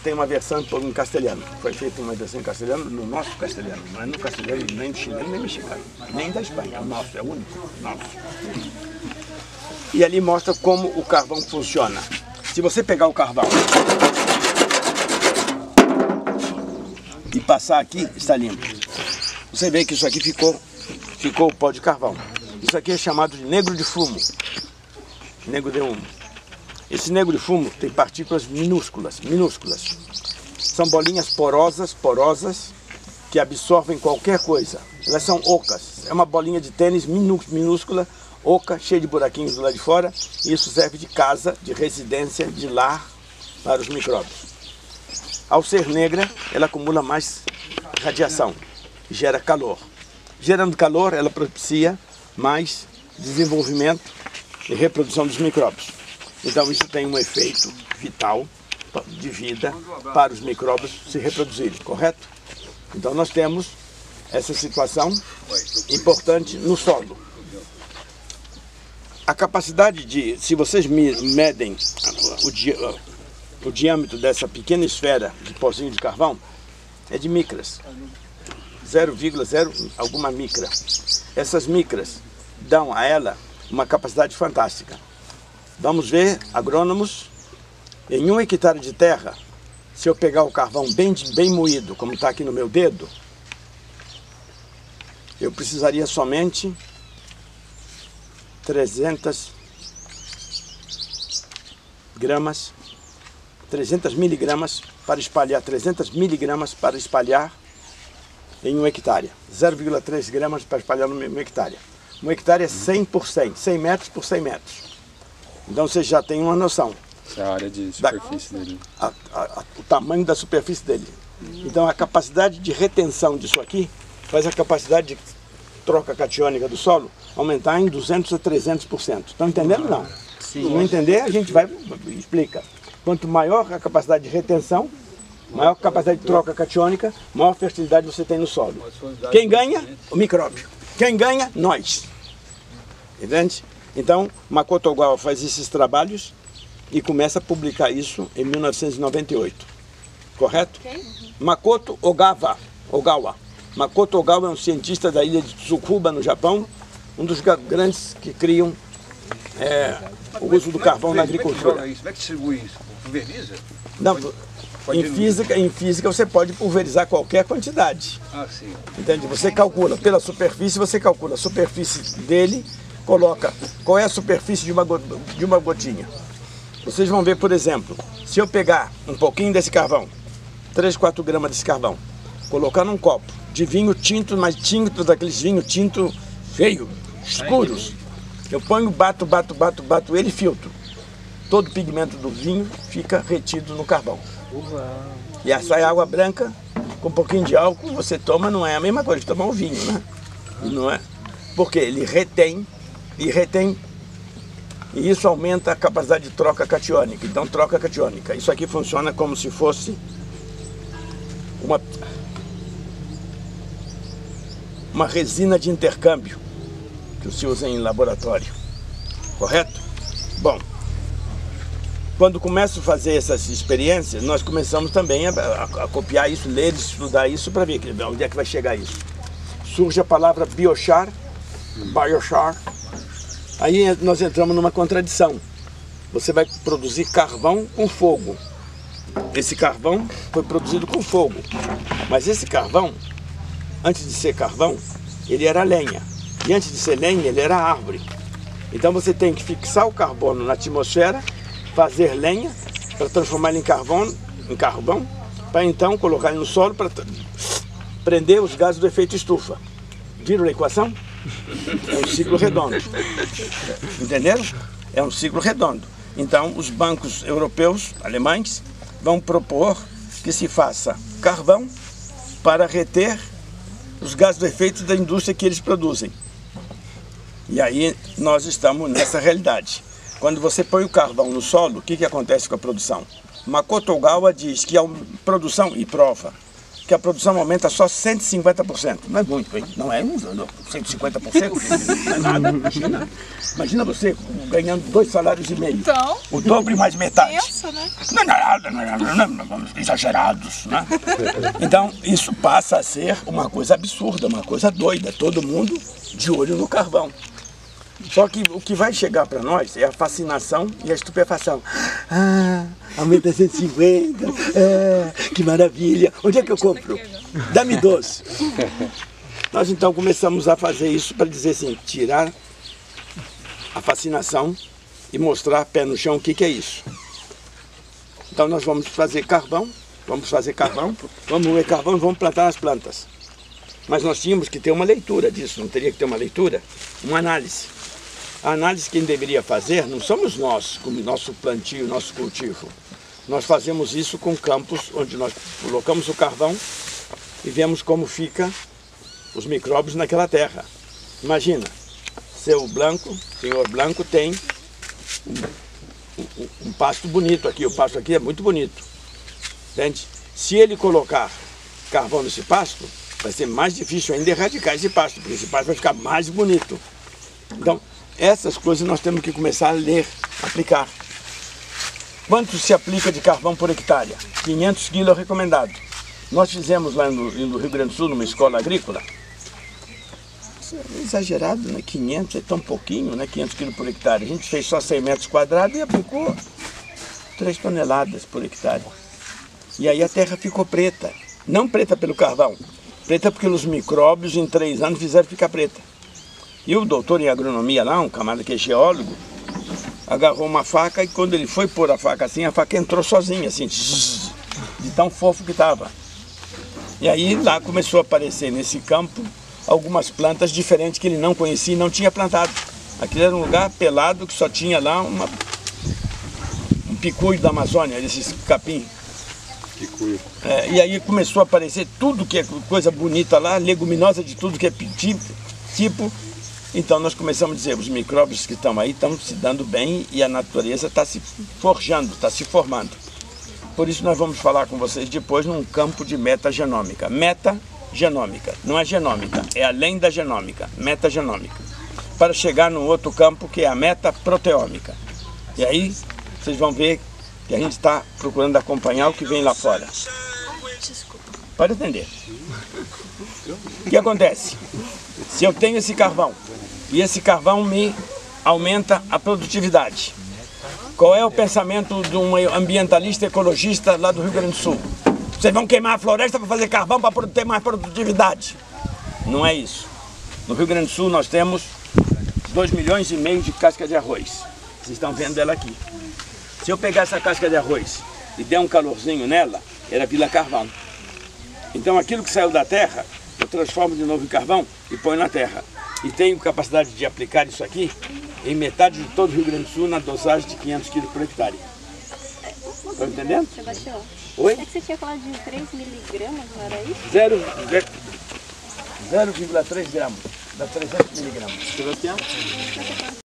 tem uma versão em castelhano. Foi feita uma versão em castelhano, no nosso castelhano. Não é no castelhano nem do chileno, nem do mexicano. Nem da Espanha. É o nosso, é o único. Nosso. E ali mostra como o carvão funciona. Se você pegar o carvão e passar aqui, está limpo. Você vê que isso aqui ficou o pó de carvão. Isso aqui é chamado de negro de fumo. Negro de humo. Esse negro de fumo tem partículas minúsculas. São bolinhas porosas, que absorvem qualquer coisa. Elas são ocas. É uma bolinha de tênis minúscula, oca, cheia de buraquinhos do lado de fora. E isso serve de casa, de residência, de lar para os micróbios. Ao ser negra, ela acumula mais radiação, gera calor. Gerando calor, ela propicia mais desenvolvimento e reprodução dos micróbios. Então isso tem um efeito vital de vida para os micróbios se reproduzirem, correto? Então nós temos essa situação importante no solo. A capacidade de, se vocês medem o diâmetro dessa pequena esfera de pozinho de carvão, é de micras. 0,0 alguma micra. Essas micras dão a ela uma capacidade fantástica. Vamos ver, agrônomos, em 1 hectare de terra, se eu pegar o carvão bem moído, como está aqui no meu dedo, eu precisaria somente 300 miligramas para espalhar, 300 miligramas para espalhar em 1 hectare. 0,3 gramas para espalhar no 1 hectare. 1 hectare é 100 por 100, 100 metros por 100 metros. Então você já tem uma noção. Essa é a área de superfície dele. O tamanho da superfície dele. Então a capacidade de retenção disso aqui faz a capacidade de troca catiônica do solo aumentar em 200 a 300%. Estão entendendo? Não. Sim. Se não entender, a gente vai explica. Quanto maior a capacidade de retenção, maior capacidade de troca catiônica, maior fertilidade você tem no solo. Quem ganha? O micróbio. Quem ganha? Nós. Entende? Então, Makoto Ogawa faz esses trabalhos e começa a publicar isso em 1998. Correto? Makoto Ogawa. Makoto Ogawa é um cientista da ilha de Tsukuba, no Japão, um dos grandes que criam o uso do carvão na agricultura. Como é que distribui isso? Pulveriza? Não, em física você pode pulverizar qualquer quantidade. Ah, sim. Entende? Você calcula pela superfície, você calcula a superfície dele, coloca qual é a superfície de uma gotinha. Vocês vão ver, por exemplo, se eu pegar um pouquinho desse carvão, 3, 4 gramas desse carvão, colocar num copo de vinho tinto, mas tinto daqueles vinho tinto feio, escuros, eu ponho, bato ele e filtro. Todo o pigmento do vinho fica retido no carvão. E aí sai água branca, com um pouquinho de álcool, você toma, não é a mesma coisa de tomar um vinho, né? Não é? Porque ele retém, e isso aumenta a capacidade de troca catiônica. Então, troca catiônica. Isso aqui funciona como se fosse uma resina de intercâmbio que se usa em laboratório. Correto? Bom, quando começo a fazer essas experiências, nós começamos também a copiar isso, ler, estudar isso para ver onde é que vai chegar isso. Surge a palavra biochar. Aí nós entramos numa contradição. Você vai produzir carvão com fogo. Esse carvão foi produzido com fogo. Mas esse carvão, antes de ser carvão, ele era lenha. E antes de ser lenha, ele era árvore. Então você tem que fixar o carbono na atmosfera, fazer lenha para transformar ele em carvão, para então colocar ele no solo para prender os gases do efeito estufa. Viram a equação? É um ciclo redondo. Entenderam? É um ciclo redondo. Então, os bancos europeus, alemães, vão propor que se faça carvão para reter os gases do efeito da indústria que eles produzem. E aí nós estamos nessa realidade. Quando você põe o carvão no solo, o que acontece com a produção? Makoto Ogawa diz que a produção, e prova, que a produção aumenta só 150%. Não é muito, hein? Não é 150%, não é nada. Imagina você ganhando 2 salários e meio. Então, o dobro e mais metade. pensa, né? Não é nada, não vamos exagerados, né? Então, isso passa a ser uma coisa absurda, uma coisa doida. Todo mundo de olho no carvão. Só que o que vai chegar para nós é a fascinação e a estupefação. Ah, aumenta 150, que maravilha. Onde é que eu compro? Dá-me 12. Nós então começamos a fazer isso para dizer assim, tirar a fascinação e mostrar pé no chão o que é isso. Então nós vamos fazer carvão, vamos moer carvão e vamos plantar as plantas. Mas nós tínhamos que ter uma leitura disso, não teria que ter uma leitura? Uma análise. A análise que quem deveria fazer não somos nós, com o nosso plantio, nosso cultivo. Nós fazemos isso com campos onde nós colocamos o carvão e vemos como fica os micróbios naquela terra. Imagina, senhor Blanco tem um pasto bonito aqui, o pasto aqui é muito bonito. Entende? Se ele colocar carvão nesse pasto, vai ser mais difícil ainda erradicar esse pasto, porque esse pasto vai ficar mais bonito. Então, essas coisas nós temos que começar a ler, aplicar. Quanto se aplica de carvão por hectare? 500 quilos recomendado. Nós fizemos lá no Rio Grande do Sul, numa escola agrícola. É exagerado, né? 500 é tão pouquinho, né? 500 quilos por hectare. A gente fez só 100 metros quadrados e aplicou 3 toneladas por hectare. E aí a terra ficou preta. Não preta pelo carvão, preta porque os micróbios em 3 anos fizeram ficar preta. E o doutor em agronomia lá, um camarada que é geólogo, agarrou uma faca e quando ele foi pôr a faca assim, a faca entrou sozinha, assim, de tão fofo que estava. E aí lá começou a aparecer nesse campo algumas plantas diferentes que ele não conhecia e não tinha plantado. Aquilo era um lugar pelado que só tinha lá um picuio da Amazônia, esses capim. Picuio. E aí começou a aparecer tudo que é coisa bonita lá, leguminosa de tudo que é tipo. Então nós começamos a dizer, os micróbios que estão aí estão se dando bem e a natureza está se forjando, está se formando. Por isso nós vamos falar com vocês depois num campo de metagenômica. Metagenômica, não é genômica, é além da genômica, metagenômica. Para chegar num outro campo que é a metaproteômica. E aí vocês vão ver que a gente está procurando acompanhar o que vem lá fora. Pode atender. O que acontece? Se eu tenho esse carvão, e esse carvão me aumenta a produtividade, qual é o pensamento de um ambientalista ecologista lá do Rio Grande do Sul? Vocês vão queimar a floresta para fazer carvão para ter mais produtividade. Não é isso. No Rio Grande do Sul nós temos 2,5 milhões de casca de arroz. Vocês estão vendo ela aqui. Se eu pegar essa casca de arroz e der um calorzinho nela, ela vira carvão. Então aquilo que saiu da terra, eu transformo de novo em carvão e ponho na terra. E tenho capacidade de aplicar isso aqui em metade de todo o Rio Grande do Sul na dosagem de 500 kg por hectare. Estão entendendo? Sebastião, Oi? é que você tinha falado de 3 miligramas, não era isso? 0,3 gramas, dá 300 miligramas. Sebastião?